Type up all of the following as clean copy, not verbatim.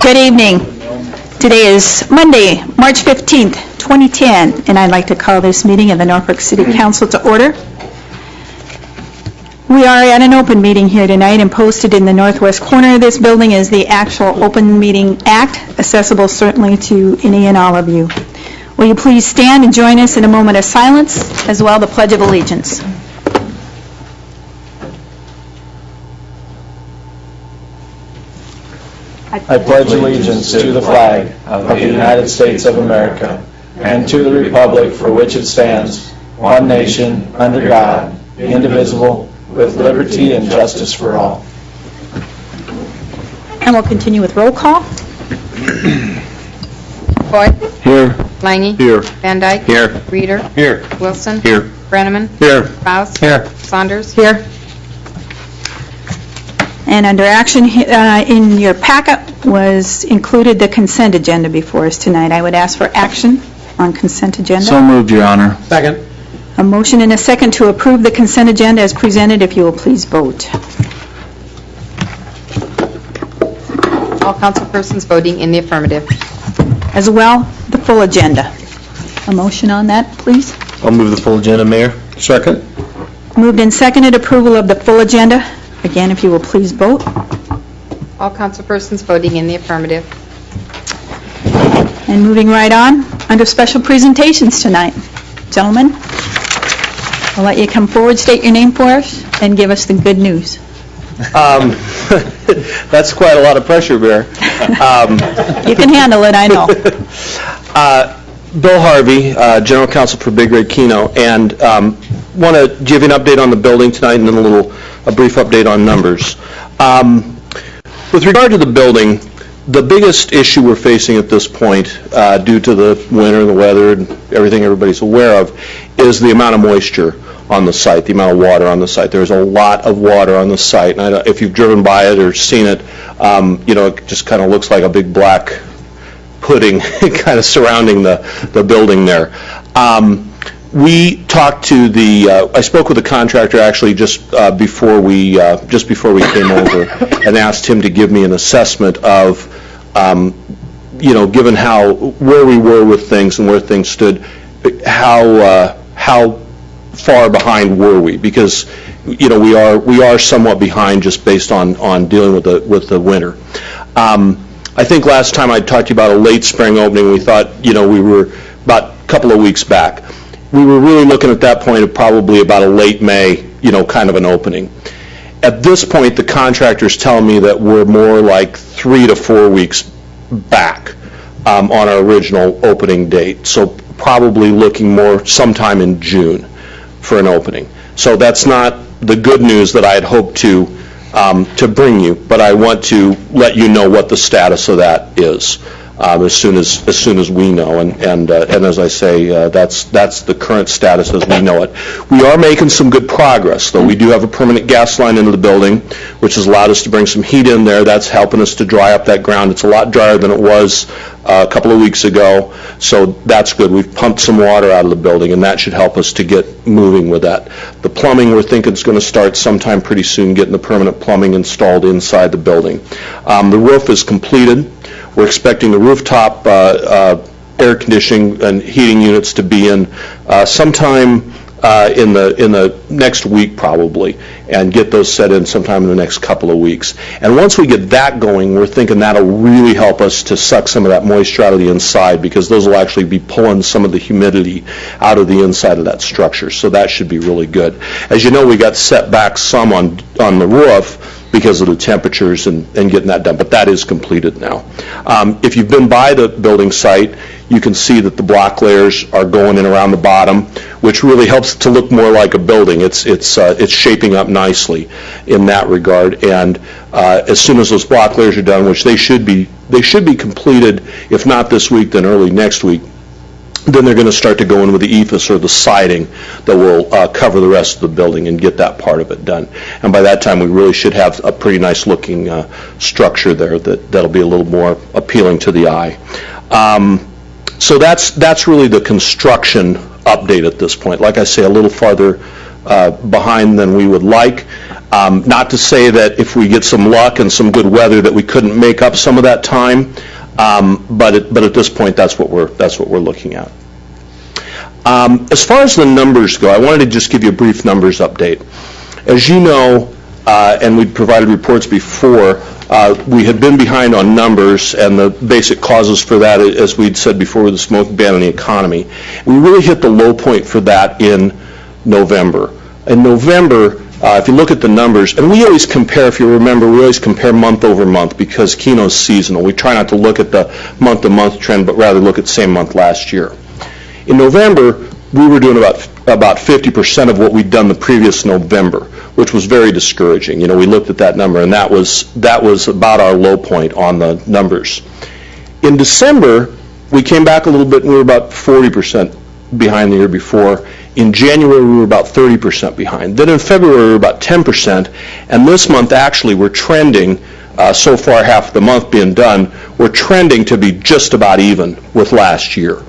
Good evening. Today is Monday, March 15th, 2010, and I'd like to call this meeting of the Norfolk City Council to order. We are at an open meeting here tonight, and posted in the northwest corner of this building is the actual Open Meeting Act, accessible certainly to any and all of you. Will you please stand and join us in a moment of silence, as well the Pledge of Allegiance. I pledge allegiance to the flag of the United States of America and to the republic for which it stands, one nation, under God, indivisible, with liberty and justice for all. And we'll continue with roll call. Boyd? Here. Lange? Here. Van Dyke? Here. Reeder? Here. Wilson? Here. Brenneman? Here. Faust? Here. Saunders? Here. And under action in your packet was included the consent agenda before us tonight. I would ask for action on consent agenda. So moved, Your Honor. Second. A motion and a second to approve the consent agenda as presented. If you will please vote. All councilpersons voting in the affirmative. As well, the full agenda. A motion on that, please. I'll move the full agenda, Mayor. Second. Moved and seconded approval of the full agenda. Again, if you will please vote. All councilpersons voting in the affirmative. And moving right on, under special presentations tonight. Gentlemen, I'll let you come forward, state your name for us, and give us the good news. That's quite a lot of pressure, Mayor. You can handle it, I know. Bill Harvey, General Counsel for Big Red Keno, and want to give you an update on the building tonight and then a brief update on numbers. With regard to the building, the biggest issue we're facing at this point, due to the winter and the weather and everything everybody's aware of, is the amount of moisture on the site, the amount of water on the site. There's a lot of water on the site, and if you've driven by it or seen it, it just kind of looks like a big black pudding kind of surrounding the building there. We talked to I spoke with the contractor actually just before we came over, and asked him to give me an assessment of, given where we were with things and where things stood, how far behind were we? Because we are somewhat behind just based on dealing with the winter. I think last time I talked to you about a late spring opening, we thought we were about a couple of weeks back. We were really looking at that point of probably about a late May, kind of an opening. At this point, the contractor's telling me that we're more like 3 to 4 weeks back on our original opening date. So probably looking more sometime in June for an opening. So that's not the good news that I had hoped to bring you, but I want to let you know what the status of that is. As soon as we know, and as I say, that's the current status as we know it. We are making some good progress, though. We do have a permanent gas line into the building, which has allowed us to bring some heat in there. That's helping us to dry up that ground. It's a lot drier than it was a couple of weeks ago, so that's good. We've pumped some water out of the building, and that should help us to get moving with that. The plumbing, we're thinking is going to start sometime pretty soon, getting the permanent plumbing installed inside the building. The roof is completed. We're expecting the rooftop air conditioning and heating units to be in sometime in the next week probably, and get those set in sometime in the next couple of weeks. And once we get that going, we're thinking that'll really help us to suck some of that moisture out of the inside, because those will actually be pulling some of the humidity out of the inside of that structure. So that should be really good. As you know, we got set back some on the roof because of the temperatures and getting that done, but that is completed now. If you've been by the building site, you can see that the block layers are going in around the bottom, which really helps it to look more like a building. It's shaping up nicely in that regard, and as soon as those block layers are done, which they should be completed, if not this week, then early next week, then they're going to start to go in with the ethos or the siding that will cover the rest of the building and get that part of it done. And by that time, we really should have a pretty nice looking structure there that'll be a little more appealing to the eye. So that's really the construction update at this point. Like I say, a little farther behind than we would like. Not to say that if we get some luck and some good weather that we couldn't make up some of that time, but at this point, that's what we're looking at. As far as the numbers go, I wanted to just give you a brief numbers update. As you know, and we provided reports before, we had been behind on numbers, and the basic causes for that, as we'd said before, with the smoking ban and the economy. We really hit the low point for that in November. In November, if you look at the numbers, and we always compare, if you remember, we always compare month over month because Keno's seasonal. We try not to look at the month-to-month trend, but rather look at the same month last year. In November, we were doing about 50% of what we'd done the previous November, which was very discouraging. You know, we looked at that number, and that was about our low point on the numbers. In December, we came back a little bit, and we were about 40% behind the year before. In January, we were about 30% behind. Then in February, we were about 10%, and this month, actually, we're trending, so far half the month being done, we're trending to be just about even with last year.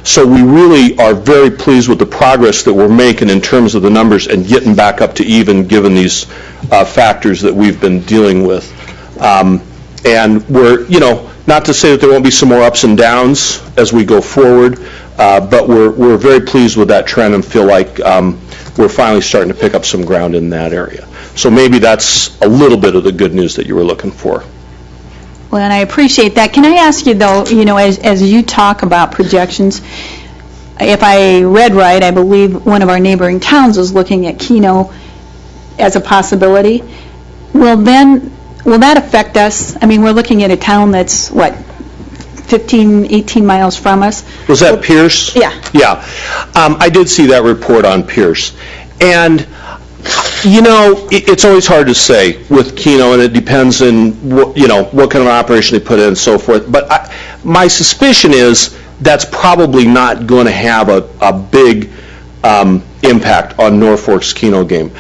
So we really are very pleased with the progress that we're making in terms of the numbers and getting back up to even given these factors that we've been dealing with. And we're, you know, not to say that there won't be some more ups and downs as we go forward, but we're very pleased with that trend and feel like we're finally starting to pick up some ground in that area. So maybe that's a little bit of the good news that you were looking for. Well, and I appreciate that. Can I ask you, though, you know, as you talk about projections, if I read right, I believe one of our neighboring towns is looking at Keno as a possibility. Will that affect us? I mean, we're looking at a town that's, what, 15, 18 miles from us? Was that Pierce? Yeah. Yeah. I did see that report on Pierce. And you know, it's always hard to say with Keno, and it depends on what, you know, what kind of operation they put in and so forth. But my suspicion is that's probably not going to have a big impact on Norfolk's Keno game.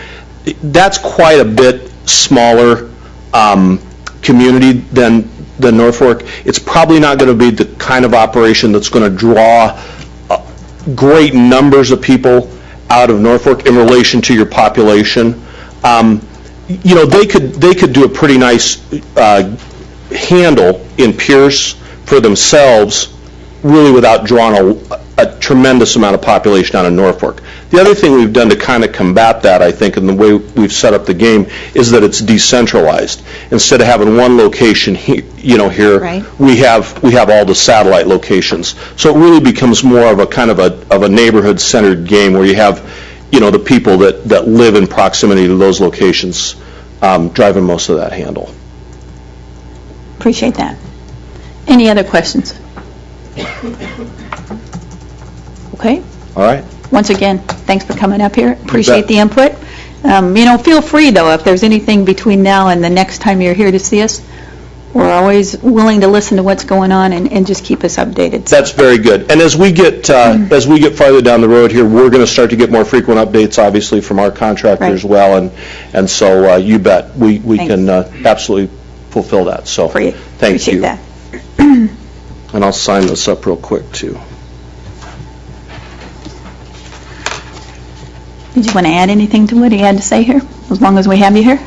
That's quite a bit smaller community than Norfolk. It's probably not going to be the kind of operation that's going to draw great numbers of people out of Norfolk in relation to your population. You know, they could do a pretty nice handle in Pierce for themselves, really without drawing a tremendous amount of population out of Norfolk. The other thing we've done to kind of combat that, I think, in the way we've set up the game, is that it's decentralized. Instead of having one location, here, right, we have all the satellite locations. So it really becomes more of a kind of a neighborhood-centered game where you have, you know, the people that live in proximity to those locations driving most of that handle. Appreciate that. Any other questions? Okay. All right. Once again, thanks for coming up here. Appreciate the input. You know, feel free, though, if there's anything between now and the next time you're here to see us. We're always willing to listen to what's going on and just keep us updated. That's very good. And as we get farther down the road here, we're going to start to get more frequent updates, obviously, from our contractor as well. And so you bet we can absolutely fulfill that. So thank Appreciate you. That. And I'll sign this up real quick too. Did you want to add anything to what he had to say here, as long as we have you here?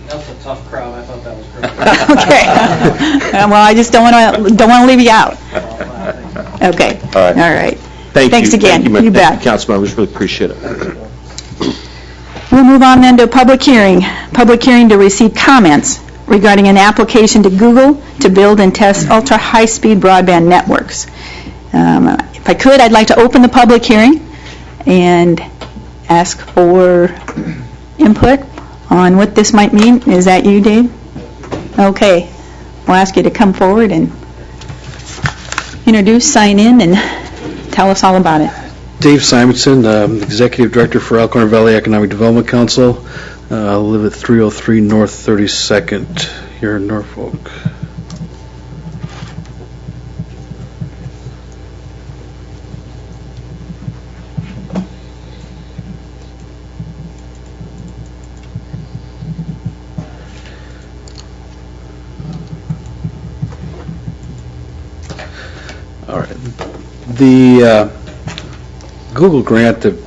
That's a tough crowd. I thought that was great. Okay. Well, I just don't want to leave you out. Okay. All right. Thanks again. Thank you bet. Thank you, council members. Really appreciate it. We'll move on then to a public hearing. Public hearing to receive comments regarding an application to Google to build and test ultra-high-speed broadband networks. If I could, I'd like to open the public hearing and ask for input on what this might mean. Is that you, Dave? Okay. We'll ask you to come forward and introduce, sign in, and tell us all about it. Dave Simonson, Executive Director for Elkhorn Valley Economic Development Council. I live at 303 North 32nd here in Norfolk. All right. The Google grant that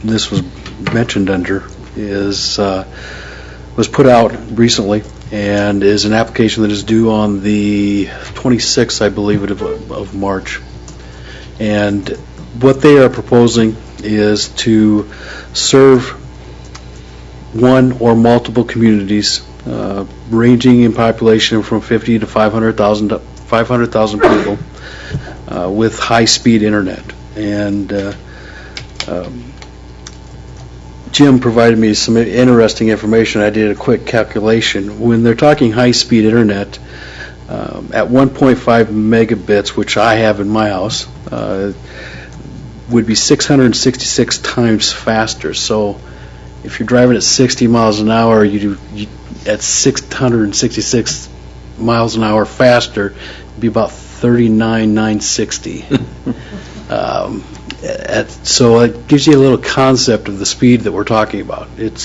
this was mentioned under is was put out recently and is an application that is due on the 26th, I believe, of March. And what they are proposing is to serve one or multiple communities ranging in population from 50 to 500,000 people with high-speed internet. And Jim provided me some interesting information. I did a quick calculation. When they're talking high-speed internet, at 1.5 megabits, which I have in my house, would be 666 times faster. So if you're driving at 60 miles an hour, at 666 miles an hour faster, it'd be about 39,960. So it gives you a little concept of the speed that we're talking about. I've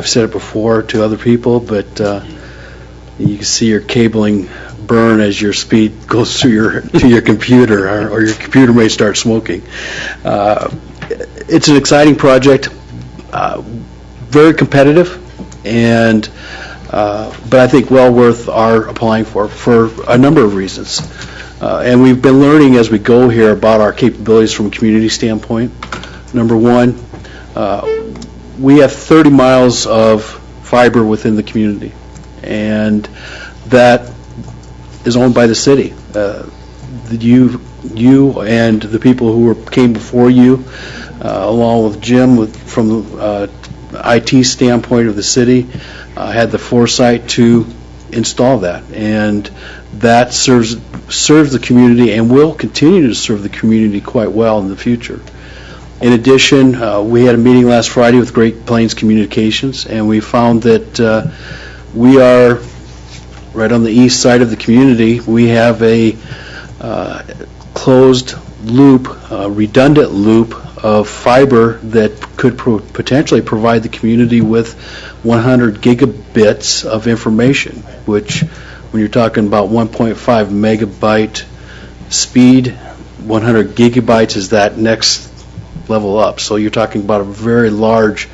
said it before to other people, but you can see your cabling burn as your speed goes through to your computer, or your computer may start smoking. It's an exciting project, very competitive, and but I think well worth our applying for a number of reasons. And we've been learning as we go here about our capabilities from a community standpoint. Number one, we have 30 miles of fiber within the community, and that is owned by the city. You and the people who came before you, along with Jim, from the IT standpoint of the city, had the foresight to install that, and that serves the community and will continue to serve the community quite well in the future. In addition, we had a meeting last Friday with Great Plains Communications, and we found that we are right on the east side of the community. We have a closed loop, redundant loop of fiber that could potentially provide the community with 100 gigabits of information, which, when you're talking about 1.5 megabyte speed, 100 gigabytes is that next level up. So you're talking about a very large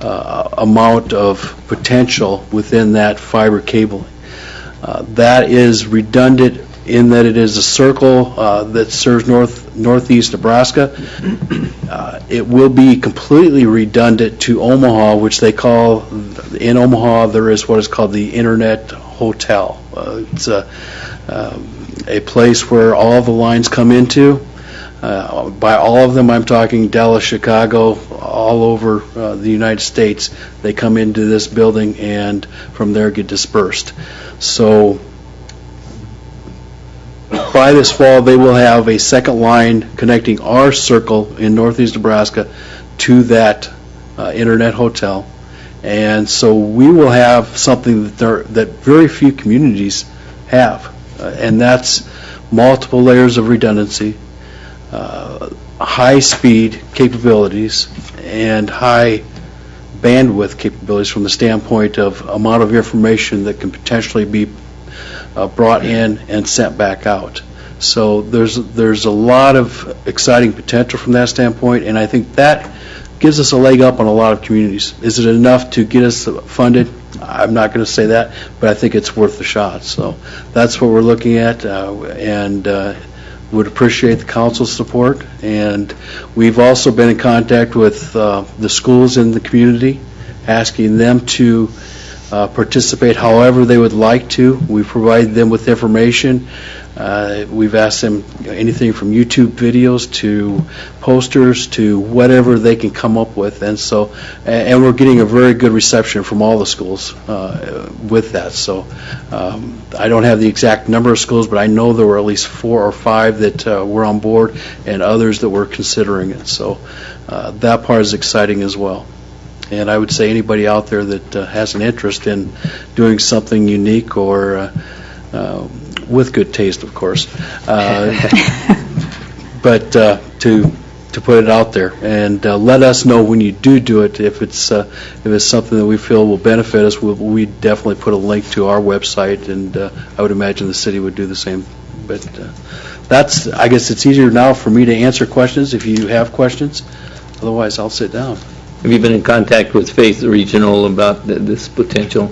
amount of potential within that fiber cabling. That is redundant in that it is a circle that serves northeast Nebraska. It will be completely redundant to Omaha, which they call, in Omaha there is what is called the Internet Hotel. It's a place where all the lines come into. By all of them, I'm talking Dallas, Chicago, all over the United States. They come into this building and from there get dispersed. So by this fall, they will have a second line connecting our circle in northeast Nebraska to that Internet Hotel. And so we will have something that very few communities have, and that's multiple layers of redundancy, high speed capabilities, and high bandwidth capabilities from the standpoint of amount of information that can potentially be brought in and sent back out. So there's a lot of exciting potential from that standpoint, and I think that gives us a leg up on a lot of communities. Is it enough to get us funded? I'm not going to say that, but I think it's worth the shot. So that's what we're looking at, and would appreciate the council's support. And we've also been in contact with the schools in the community, asking them to participate however they would like to. We provide them with information. We've asked them anything from YouTube videos to posters to whatever they can come up with, and so and we're getting a very good reception from all the schools with that. So I don't have the exact number of schools, but I know there were at least 4 or 5 that were on board, and others that were considering it. So that part is exciting as well. And I would say anybody out there that has an interest in doing something unique or with good taste, of course, but to put it out there and let us know when you do it. If it's something that we feel will benefit us, we definitely put a link to our website, and I would imagine the city would do the same. But I guess it's easier now for me to answer questions if you have questions. Otherwise, I'll sit down. Have you been in contact with Faith Regional about this potential?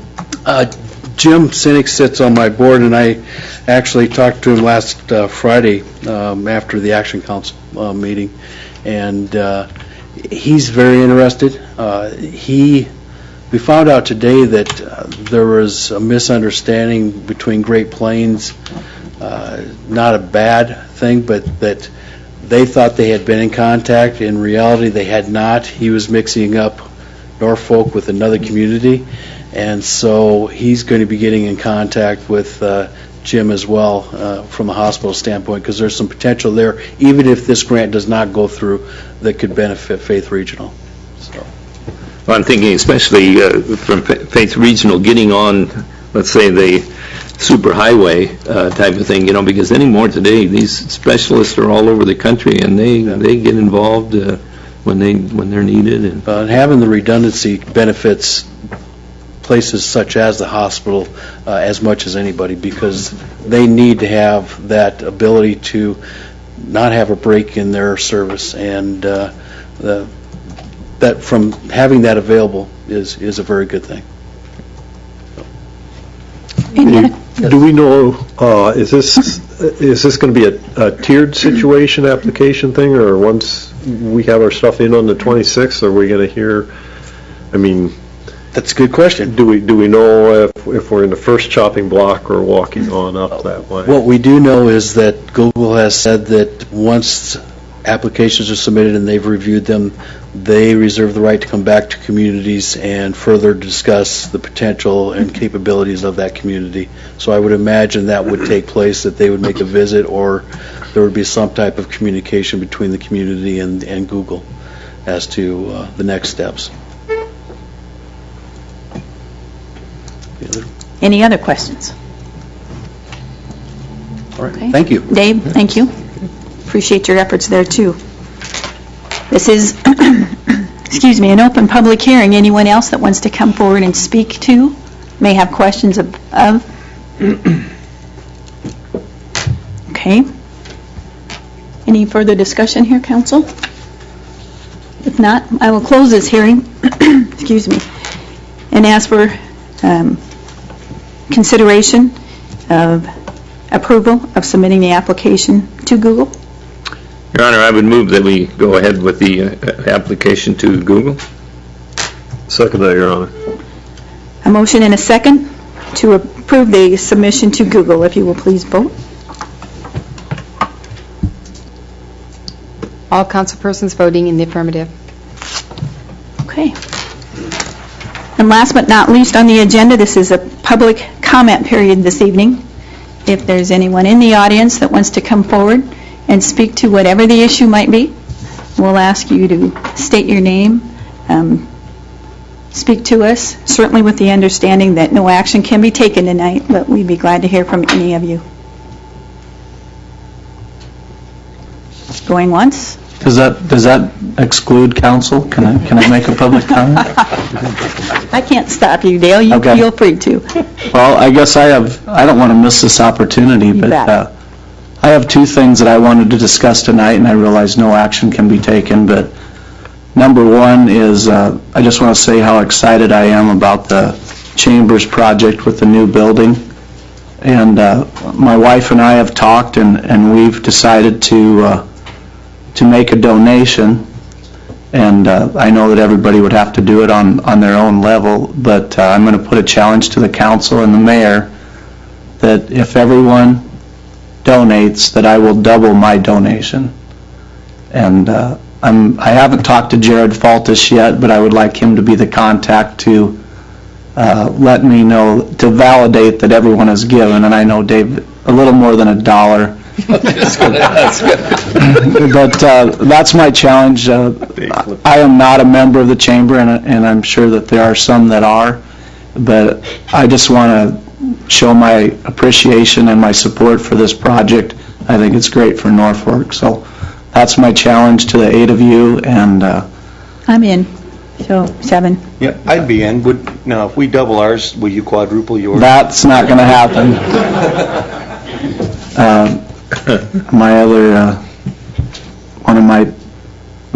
Jim Sinek sits on my board, and I actually talked to him last Friday after the Action Council meeting, and he's very interested. We found out today that there was a misunderstanding between Great Plains, not a bad thing, but that they thought they had been in contact. In reality, they had not. He was mixing up Norfolk with another community, and so he's going to be getting in contact with Jim as well from a hospital standpoint, because there's some potential there, even if this grant does not go through, that could benefit Faith Regional. So. Well, I'm thinking especially from Faith Regional getting on, let's say, the superhighway type of thing, because anymore today, these specialists are all over the country, and they get involved when they're needed. And having the redundancy benefits places such as the hospital as much as anybody, because they need to have that ability to not have a break in their service, and that from having that available is a very good thing. Do we know, is this going to be a tiered situation application thing, or once we have our stuff in on the 26th, are we going to hear, That's a good question. do we know if we're in the first chopping block or walking on up that way? What we do know is that Google has said that once applications are submitted and they've reviewed them, they reserve the right to come back to communities and further discuss the potential and capabilities of that community. So I would imagine that would take place, that they would make a visit, or there would be some type of communication between the community and Google as to the next steps. Any other questions? All right. Okay. Thank you. Dave, thank you. Appreciate your efforts there, too. This is, excuse me, an open public hearing. Anyone else that wants to come forward and speak to may have questions of? Okay. Any further discussion here, council? If not, I will close this hearing, excuse me, and ask for consideration of approval of submitting the application to Google. Your Honor, I would move that we go ahead with the application to Google. Second that, Your Honor. A motion and a second to approve the submission to Google. If you will please vote. All councilpersons voting in the affirmative. Okay. And last but not least on the agenda, this is a public comment period this evening. If there's anyone in the audience that wants to come forward and speak to whatever the issue might be, we'll ask you to state your name, speak to us, certainly with the understanding that no action can be taken tonight, but we'd be glad to hear from any of you. Going once? Does that exclude council? Can I make a public comment? I can't stop you, Dale. You Okay. feel free to. Well, I guess I don't want to miss this opportunity, You but bet. I have two things that I wanted to discuss tonight, and I realize no action can be taken, but number one is I just want to say how excited I am about the Chambers project with the new building. And my wife and I have talked, and we've decided to make a donation. And I know that everybody would have to do it on their own level, but I'm going to put a challenge to the council and the mayor that if everyone donates, that I will double my donation. And I haven't talked to Jared Faltis yet, but I would like him to be the contact to let me know, to validate that everyone has given. And I know, Dave, a little more than $1. But that's my challenge. I am not a member of the chamber, and I'm sure that there are some that are, but I just want to show my appreciation and my support for this project. I think it's great for Norfolk, so that's my challenge to the 8 of you, and I'm in. So, 7. Yeah, I'd be in. Now, if we double ours, will you quadruple yours? that's not going to happen. My other, one of my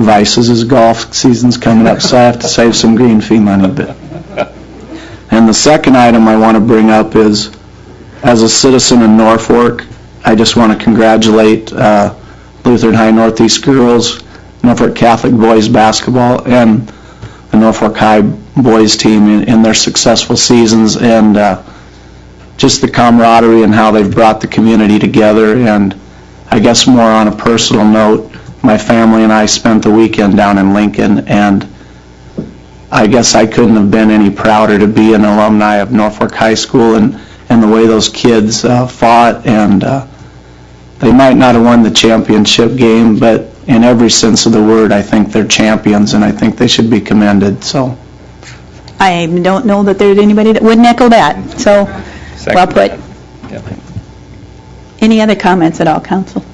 vices is golf season's coming up, so I have to save some green fee money, but. And the second item I want to bring up is, as a citizen in Norfolk, I just want to congratulate Lutheran High Northeast girls, Norfolk Catholic boys basketball, and the Norfolk High boys team in their successful seasons, and just the camaraderie and how they've brought the community together. And I guess more on a personal note, my family and I spent the weekend down in Lincoln, and I guess I couldn't have been any prouder to be an alumni of Norfolk High School, and the way those kids fought, and they might not have won the championship game, but in every sense of the word, I think they're champions, and I think they should be commended, so. I don't know that there's anybody that wouldn't echo that, so, well put. Any other comments at all, council?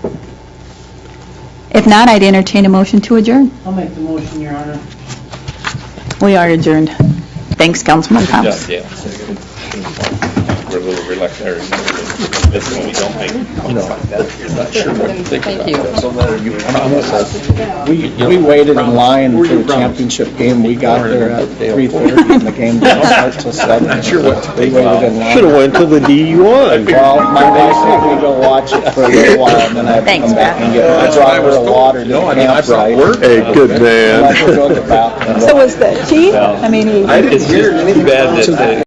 If not, I'd entertain a motion to adjourn. I'll make the motion, Your Honor. We are adjourned. Thanks, Councilman Thomas. Yeah. We're a little reluctant, this when we don't make comments like that, you're not sure what to think Thank about. you. We waited in line for the championship game. We got there at 3:30, and the game didn't start till 7. Not sure what to think about. Should have went to the DUI. Well, my wife said we go watch it for a little while, and then I have to Thanks, come back Pat. and get a drop of water to the campsite. Hey, good Let her man. go to the bathroom. So was the chief, I mean, he... It's just too bad that